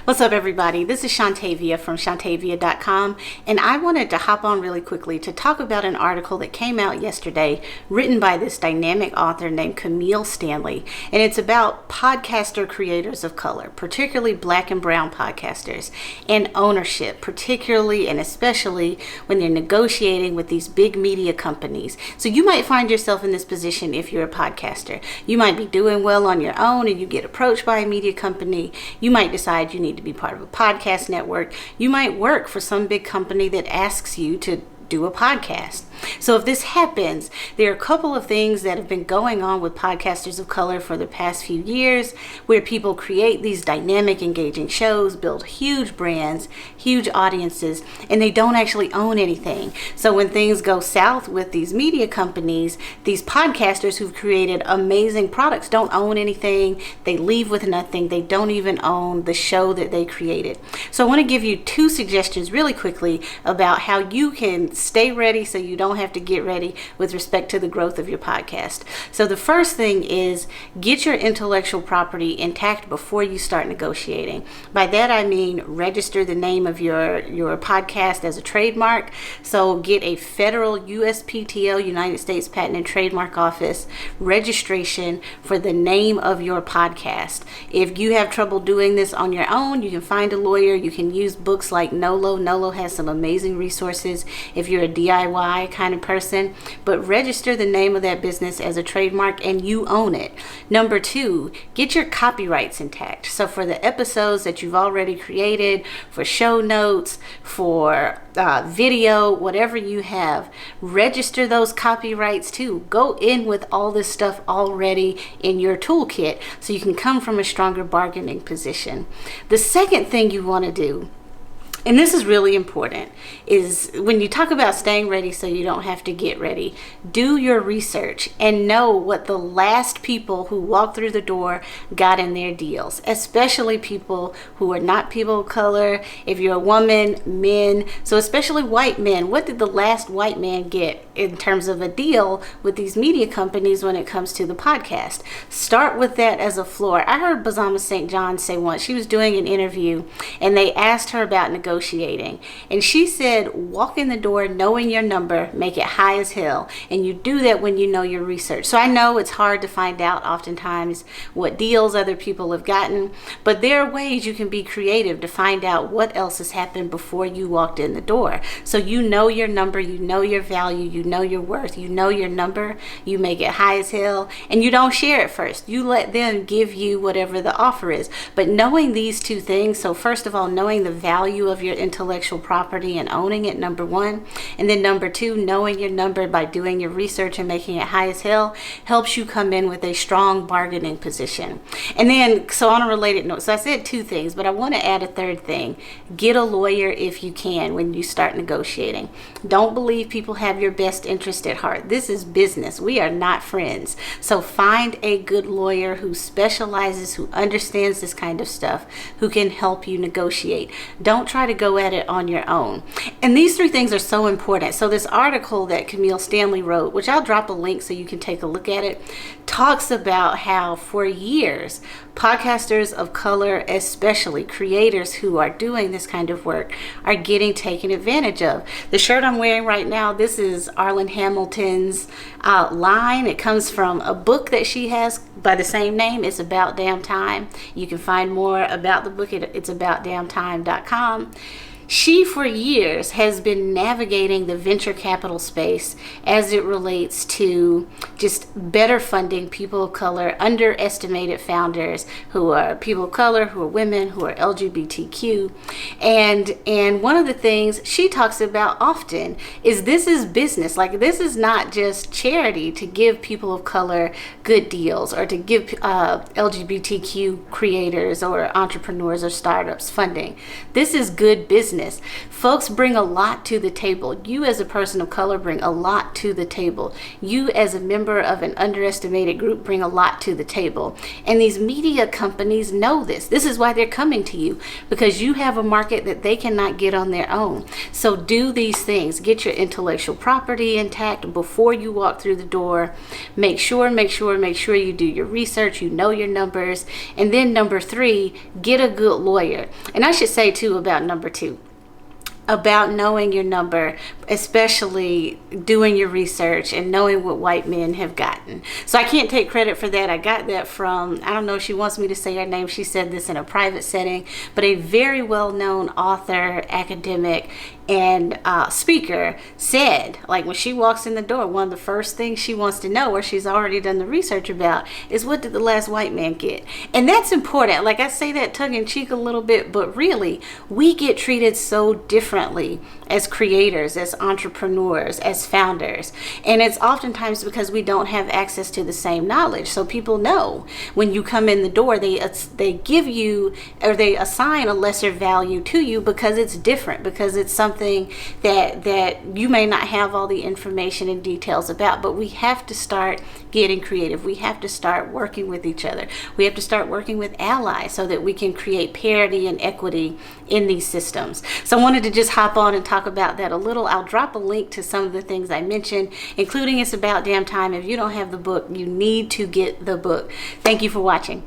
What's up, everybody? This is Shantavia from Shantavia.com, and I wanted to hop on really quickly to talk about an article that came out yesterday written by this dynamic author named Camille Stanley, and it's about podcaster creators of color, particularly Black and Brown podcasters, and ownership, particularly and especially when they're negotiating with these big media companies. So you might find yourself in this position if you're a podcaster. You might be doing well on your own and you get approached by a media company. You might decide you need to be part of a podcast network. You might work for some big company that asks you to do a podcast. So if this happens, there are a couple of things that have been going on with podcasters of color for the past few years, where people create these dynamic, engaging shows, build huge brands, huge audiences, and they don't actually own anything. So when things go south with these media companies, these podcasters who've created amazing products don't own anything. They leave with nothing. They don't even own the show that they created. So I want to give you two suggestions really quickly about how you can stay ready so you don't have to get ready with respect to the growth of your podcast. So the first thing is get your intellectual property intact before you start negotiating. By that I mean register the name of your podcast as a trademark. So get a federal USPTO, United States Patent and Trademark Office, registration for the name of your podcast. If you have trouble doing this on your own, you can find a lawyer. You can use books like Nolo. Nolo has some amazing resources if you're a DIY kind of person, but register the name of that business as a trademark and you own it. Number two, get your copyrights intact. So for the episodes that you've already created, for show notes, for video, whatever you have, register those copyrights too. Go in with all this stuff already in your toolkit so you can come from a stronger bargaining position. The second thing you want to do, and this is really important, is when you talk about staying ready so you don't have to get ready, do your research and know what the last people who walked through the door got in their deals, especially people who are not people of color. If you're a woman, men, so especially white men, what did the last white man get in terms of a deal with these media companies when it comes to the podcast? Start with that as a floor. I heard Bozoma Saint John say once, she was doing an interview and they asked her about negotiating, and she said, walk in the door knowing your number, make it high as hell, and you do that when you know your research. So I know it's hard to find out oftentimes what deals other people have gotten, but there are ways you can be creative to find out what else has happened before you walked in the door. So you know your number, you know your value, you know your worth, you know your number, you make it high as hell, and you don't share it first. You let them give you whatever the offer is. But knowing these two things, so first of all, knowing the value of your intellectual property and owning it, number one, and then number two, knowing your number by doing your research and making it high as hell helps you come in with a strong bargaining position. And then, so on a related note, so I said two things, but I want to add a third thing. Get a lawyer if you can when you start negotiating. Don't believe people have your best interest at heart. This is business. We are not friends. So find a good lawyer who specializes, who understands this kind of stuff, who can help you negotiate. Don't try to go at it on your own. And these three things are so important. So this article that Camille Stanley wrote, which I'll drop a link so you can take a look at it, talks about how for years, podcasters of color, especially creators who are doing this kind of work, are getting taken advantage of. The shirt I'm wearing right now, this is Arlen Hamilton's line. It comes from a book that she has by the same name. It's About Damn Time. You can find more about the book at it'saboutdamntime.com. She, for years, has been navigating the venture capital space as it relates to just better funding people of color, underestimated founders who are people of color, who are women, who are LGBTQ. And one of the things she talks about often is this is business. Like, this is not just charity to give people of color good deals or to give LGBTQ creators or entrepreneurs or startups funding. This is good business. business. Folks bring a lot to the table. You as a person of color bring a lot to the table. You as a member of an underestimated group bring a lot to the table. And these media companies know this. This is why they're coming to you, because you have a market that they cannot get on their own. So do these things. Get your intellectual property intact before you walk through the door. Make sure you do your research, you know your numbers. And then number 3, get a good lawyer. And I should say too about number 2, about knowing your number, especially doing your research and knowing what white men have gotten. So I can't take credit for that. I got that from, I don't know if she wants me to say her name. She said this in a private setting, but a very well-known author, academic, and speaker said, like, when she walks in the door, one of the first things she wants to know, or she's already done the research about, is what did the last white man get? And that's important. Like, I say that tongue-in-cheek a little bit, but really, we get treated so differently as creators, as entrepreneurs, as founders. And it's oftentimes because we don't have access to the same knowledge. So people know when you come in the door, they give you, or they assign a lesser value to you because it's different, because it's something that you may not have all the information and details about. But we have to start getting creative. We have to start working with each other. We have to start working with allies so that we can create parity and equity in these systems. So I wanted to just hop on and talk about that a little. I'll drop a link to some of the things I mentioned, including It's About Damn Time. If you don't have the book, you need to get the book. Thank you for watching.